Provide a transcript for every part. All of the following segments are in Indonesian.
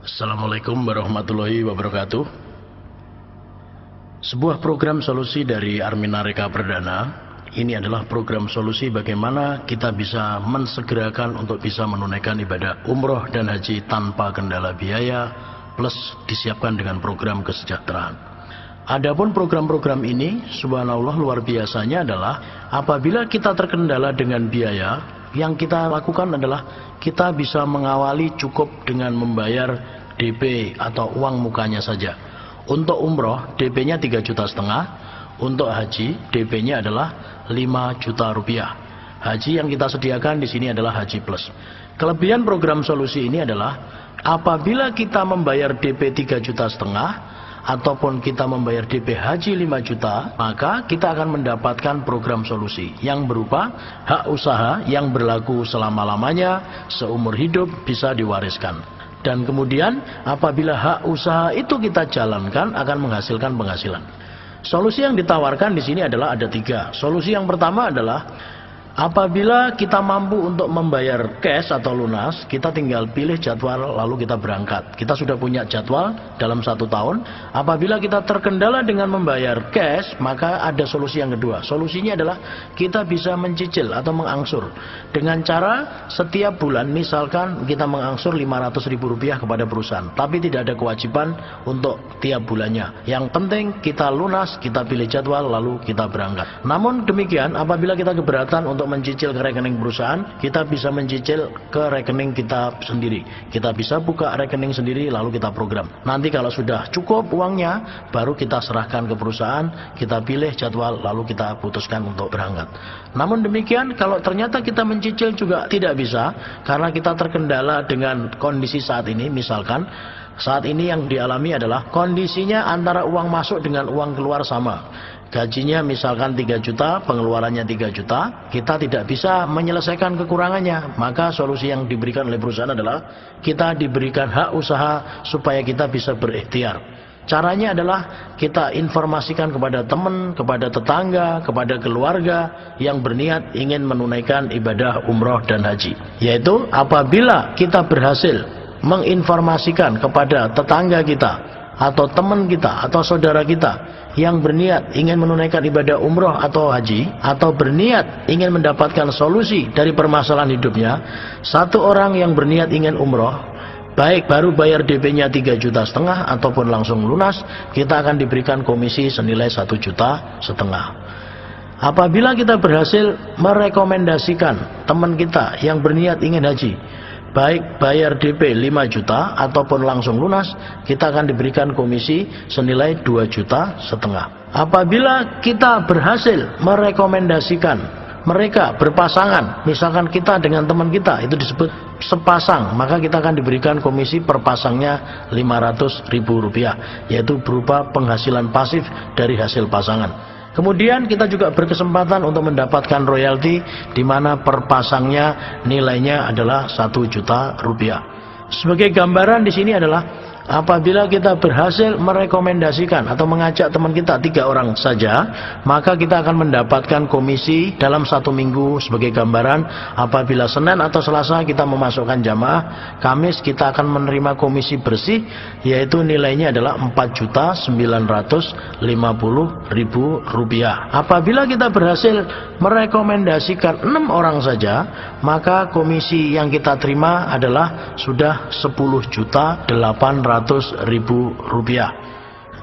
Assalamualaikum warahmatullahi wabarakatuh. Sebuah program solusi dari Armina Reka Perdana. Ini adalah program solusi bagaimana kita bisa mensegerakan untuk bisa menunaikan ibadah umroh dan haji tanpa kendala biaya, plus disiapkan dengan program kesejahteraan. Adapun program-program ini, subhanallah, luar biasanya adalah apabila kita terkendala dengan biaya, yang kita lakukan adalah kita bisa mengawali cukup dengan membayar DP atau uang mukanya saja. Untuk umroh DP-nya 3,5 juta. Untuk haji DP-nya adalah 5 juta rupiah. Haji yang kita sediakan di sini adalah haji plus. Kelebihan program solusi ini adalah apabila kita membayar DP 3,5 juta ataupun kita membayar DP haji 5 juta, maka kita akan mendapatkan program solusi yang berupa hak usaha yang berlaku selama-lamanya, seumur hidup, bisa diwariskan. Dan kemudian apabila hak usaha itu kita jalankan akan menghasilkan penghasilan. Solusi yang ditawarkan di sini adalah ada 3. Solusi yang pertama adalah apabila kita mampu untuk membayar cash atau lunas, kita tinggal pilih jadwal lalu kita berangkat. Kita sudah punya jadwal dalam 1 tahun. Apabila kita terkendala dengan membayar cash, maka ada solusi yang kedua. Solusinya adalah kita bisa mencicil atau mengangsur dengan cara setiap bulan, misalkan kita mengangsur Rp500.000 kepada perusahaan, tapi tidak ada kewajiban untuk tiap bulannya. Yang penting kita lunas, kita pilih jadwal lalu kita berangkat. Namun demikian, apabila kita keberatan untuk mencicil ke rekening perusahaan, kita bisa mencicil ke rekening kita sendiri. Kita bisa buka rekening sendiri lalu kita program. Nanti kalau sudah cukup uangnya, baru kita serahkan ke perusahaan, kita pilih jadwal lalu kita putuskan untuk berangkat. Namun demikian, kalau ternyata kita mencicil juga tidak bisa karena kita terkendala dengan kondisi saat ini, misalkan saat ini yang dialami adalah kondisinya antara uang masuk dengan uang keluar sama. Gajinya misalkan 3 juta, pengeluarannya 3 juta, kita tidak bisa menyelesaikan kekurangannya. Maka solusi yang diberikan oleh perusahaan adalah kita diberikan hak usaha supaya kita bisa berikhtiar. Caranya adalah kita informasikan kepada teman, kepada tetangga, kepada keluarga yang berniat ingin menunaikan ibadah umroh dan haji. Yaitu apabila kita berhasil menginformasikan kepada tetangga kita atau teman kita atau saudara kita yang berniat ingin menunaikan ibadah umroh atau haji, atau berniat ingin mendapatkan solusi dari permasalahan hidupnya, satu orang yang berniat ingin umroh, baik baru bayar DP-nya 3,5 juta ataupun langsung lunas, kita akan diberikan komisi senilai 1,5 juta. Apabila kita berhasil merekomendasikan teman kita yang berniat ingin haji, baik bayar DP 5 juta ataupun langsung lunas, kita akan diberikan komisi senilai 2,5 juta. Apabila kita berhasil merekomendasikan mereka berpasangan, misalkan kita dengan teman kita, itu disebut sepasang, maka kita akan diberikan komisi per pasangnya Rp500.000, yaitu berupa penghasilan pasif dari hasil pasangan. Kemudian kita juga berkesempatan untuk mendapatkan royalti di mana per pasangnya nilainya adalah Rp1 juta. Sebagai gambaran di sini adalah apabila kita berhasil merekomendasikan atau mengajak teman kita 3 orang saja, maka kita akan mendapatkan komisi dalam 1 minggu. Sebagai gambaran, apabila Senin atau Selasa kita memasukkan jamaah, Kamis kita akan menerima komisi bersih, yaitu nilainya adalah Rp4.950.000. Apabila kita berhasil merekomendasikan 6 orang saja, maka komisi yang kita terima adalah sudah Rp10.800.000.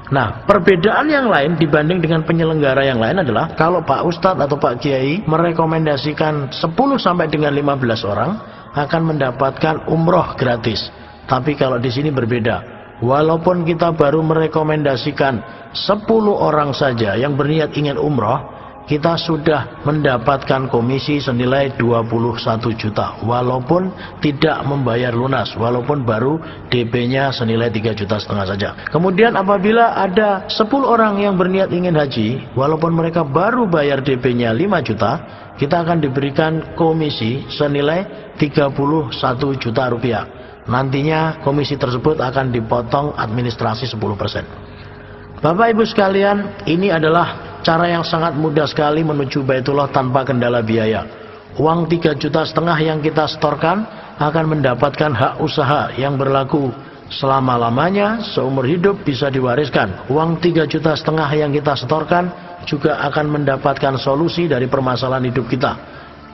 Nah, perbedaan yang lain dibanding dengan penyelenggara yang lain adalah kalau Pak Ustadz atau Pak Kiai merekomendasikan 10 sampai dengan 15 orang akan mendapatkan umroh gratis. Tapi kalau di sini berbeda. Walaupun kita baru merekomendasikan 10 orang saja yang berniat ingin umroh, kita sudah mendapatkan komisi senilai 21 juta walaupun tidak membayar lunas, walaupun baru DP-nya senilai 3,5 juta saja. Kemudian apabila ada 10 orang yang berniat ingin haji, walaupun mereka baru bayar DP-nya 5 juta, kita akan diberikan komisi senilai 31 juta rupiah. Nantinya komisi tersebut akan dipotong administrasi 10%. Bapak Ibu sekalian, ini adalah cara yang sangat mudah sekali menuju Baitullah tanpa kendala biaya. Uang 3,5 juta yang kita setorkan akan mendapatkan hak usaha yang berlaku selama-lamanya, seumur hidup bisa diwariskan. Uang 3,5 juta yang kita setorkan juga akan mendapatkan solusi dari permasalahan hidup kita.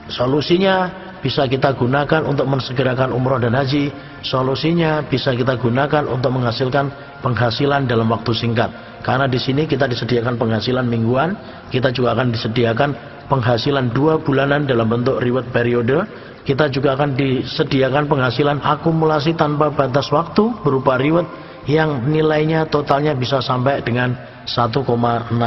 Solusinya bisa kita gunakan untuk mensegerakan umroh dan haji. Solusinya bisa kita gunakan untuk menghasilkan penghasilan dalam waktu singkat. Karena di sini kita disediakan penghasilan mingguan, kita juga akan disediakan penghasilan 2 bulanan dalam bentuk reward periode. Kita juga akan disediakan penghasilan akumulasi tanpa batas waktu berupa reward yang nilainya totalnya bisa sampai dengan 1,6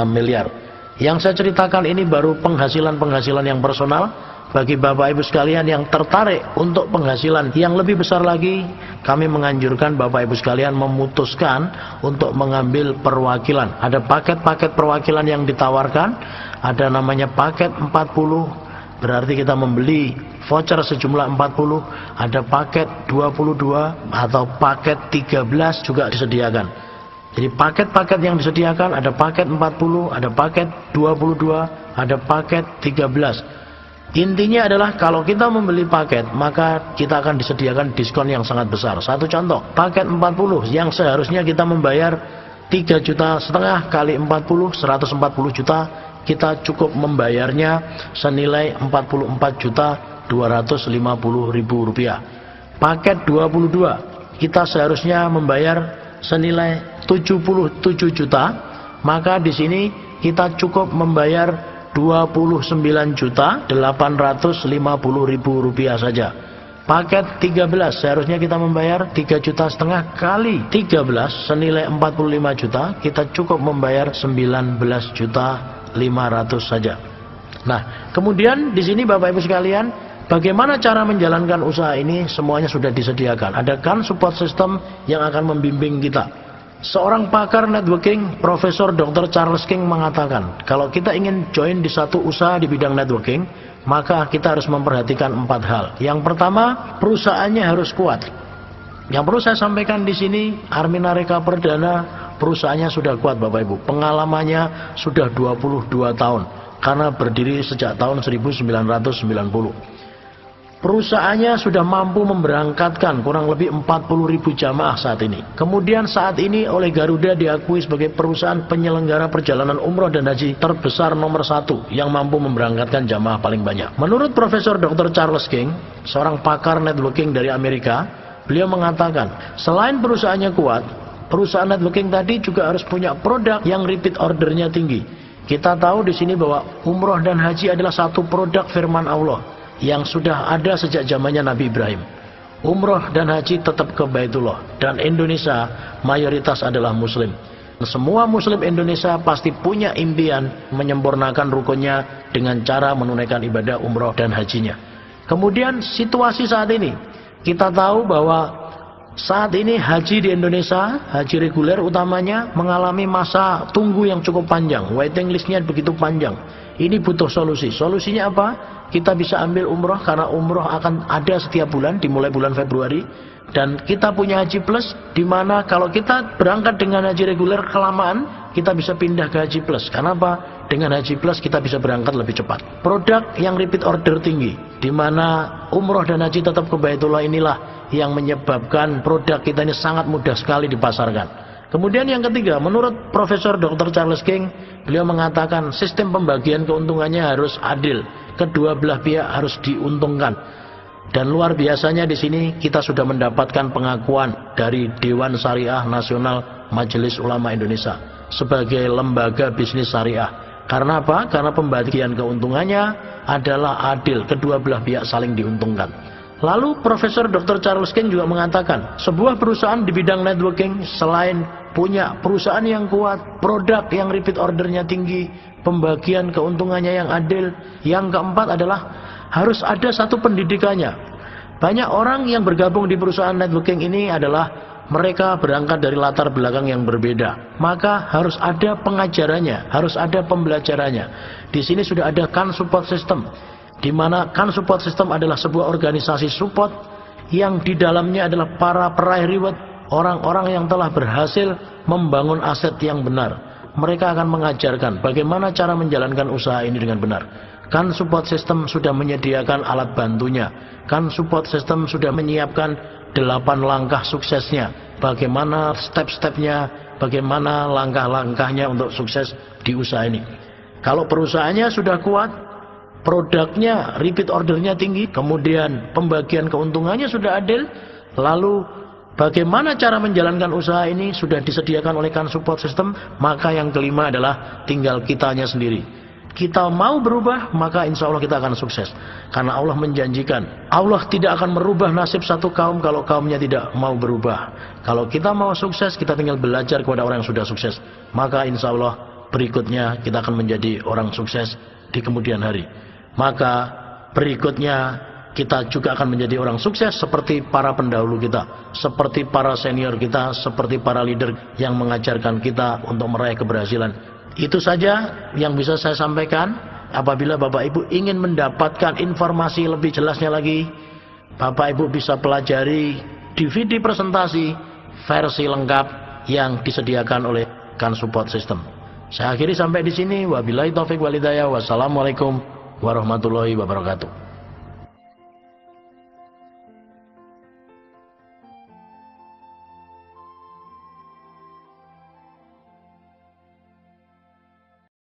miliar. Yang saya ceritakan ini baru penghasilan-penghasilan yang personal. Bagi Bapak Ibu sekalian yang tertarik untuk penghasilan yang lebih besar lagi, kami menganjurkan Bapak Ibu sekalian memutuskan untuk mengambil perwakilan. Ada paket-paket perwakilan yang ditawarkan, ada namanya paket 40, berarti kita membeli voucher sejumlah 40, ada paket 22 atau paket 13 juga disediakan. Jadi paket-paket yang disediakan ada paket 40, ada paket 22, ada paket 13. Intinya adalah kalau kita membeli paket, maka kita akan disediakan diskon yang sangat besar. Satu contoh, paket 40 yang seharusnya kita membayar 3,5 juta kali 40, 140 juta, kita cukup membayarnya senilai 44.250.000 rupiah. Paket 22, kita seharusnya membayar senilai 77 juta, maka di sini kita cukup membayar 29.850.000 rupiah saja. Paket 13 seharusnya kita membayar 3,5 juta kali 13 senilai 45 juta, kita cukup membayar 19.500.000 saja. Nah, kemudian di sini Bapak Ibu sekalian, bagaimana cara menjalankan usaha ini? Semuanya sudah disediakan. Ada kan support system yang akan membimbing kita. Seorang pakar networking, Profesor Dr. Charles King mengatakan, kalau kita ingin join di satu usaha di bidang networking, maka kita harus memperhatikan 4 hal. Yang pertama, perusahaannya harus kuat. Yang perlu saya sampaikan di sini, Armina Reka Perdana, perusahaannya sudah kuat Bapak Ibu. Pengalamannya sudah 22 tahun, karena berdiri sejak tahun 1990. Perusahaannya sudah mampu memberangkatkan kurang lebih 40.000 jamaah saat ini. Kemudian saat ini oleh Garuda diakui sebagai perusahaan penyelenggara perjalanan umroh dan haji terbesar nomor 1 yang mampu memberangkatkan jamaah paling banyak. Menurut Profesor Dr. Charles King, seorang pakar networking dari Amerika, beliau mengatakan, selain perusahaannya kuat, perusahaan networking tadi juga harus punya produk yang repeat ordernya tinggi. Kita tahu di sini bahwa umroh dan haji adalah satu produk firman Allah yang sudah ada sejak zamannya Nabi Ibrahim. Umroh dan haji tetap ke Baitullah, dan Indonesia mayoritas adalah muslim. Semua muslim Indonesia pasti punya impian menyempurnakan rukunnya dengan cara menunaikan ibadah umroh dan hajinya. Kemudian situasi saat ini, kita tahu bahwa saat ini haji di Indonesia, haji reguler utamanya, mengalami masa tunggu yang cukup panjang. Waiting listnya begitu panjang. Ini butuh solusi. Solusinya apa? Kita bisa ambil umroh, karena umroh akan ada setiap bulan, dimulai bulan Februari. Dan kita punya haji plus, dimana kalau kita berangkat dengan haji reguler kelamaan, kita bisa pindah ke haji plus. Karena apa? Dengan haji plus kita bisa berangkat lebih cepat. Produk yang repeat order tinggi, dimana umroh dan haji tetap ke Baitullah, inilah yang menyebabkan produk kita ini sangat mudah sekali dipasarkan. Kemudian yang ketiga, menurut Profesor Dr. Charles King, beliau mengatakan sistem pembagian keuntungannya harus adil. Kedua belah pihak harus diuntungkan. Dan luar biasanya di sini kita sudah mendapatkan pengakuan dari Dewan Syariah Nasional Majelis Ulama Indonesia sebagai lembaga bisnis syariah. Karena apa? Karena pembagian keuntungannya adalah adil. Kedua belah pihak saling diuntungkan. Lalu Profesor Dr. Charles King juga mengatakan, sebuah perusahaan di bidang networking selain punya perusahaan yang kuat, produk yang repeat ordernya tinggi, pembagian keuntungannya yang adil, yang keempat adalah harus ada satu pendidikannya. Banyak orang yang bergabung di perusahaan networking ini adalah mereka berangkat dari latar belakang yang berbeda. Maka harus ada pengajarannya, harus ada pembelajarannya. Di sini sudah ada kan support system, di mana kan support system adalah sebuah organisasi support yang di dalamnya adalah para peraih reward, orang-orang yang telah berhasil membangun aset yang benar. Mereka akan mengajarkan bagaimana cara menjalankan usaha ini dengan benar. Kan support system sudah menyediakan alat bantunya. Kan support system sudah menyiapkan 8 langkah suksesnya. bagaimana step-stepnya, bagaimana langkah-langkahnya untuk sukses di usaha ini. Kalau perusahaannya sudah kuat, produknya, repeat ordernya tinggi, kemudian pembagian keuntungannya sudah adil, lalu bagaimana cara menjalankan usaha ini sudah disediakan oleh Kan Support System, maka yang kelima adalah tinggal kitanya sendiri. Kita mau berubah, maka insya Allah kita akan sukses. Karena Allah menjanjikan, Allah tidak akan merubah nasib satu kaum kalau kaumnya tidak mau berubah. Kalau kita mau sukses, kita tinggal belajar kepada orang yang sudah sukses. Maka insya Allah berikutnya kita akan menjadi orang sukses di kemudian hari. Maka berikutnya kita juga akan menjadi orang sukses seperti para pendahulu kita, seperti para senior kita, seperti para leader yang mengajarkan kita untuk meraih keberhasilan. Itu saja yang bisa saya sampaikan. Apabila Bapak Ibu ingin mendapatkan informasi lebih jelasnya lagi, Bapak Ibu bisa pelajari DVD presentasi versi lengkap yang disediakan oleh Kan Support System. Saya akhiri sampai di sini. Wabillahi taufik wal hidayah. Wassalamualaikum warahmatullahi wabarakatuh.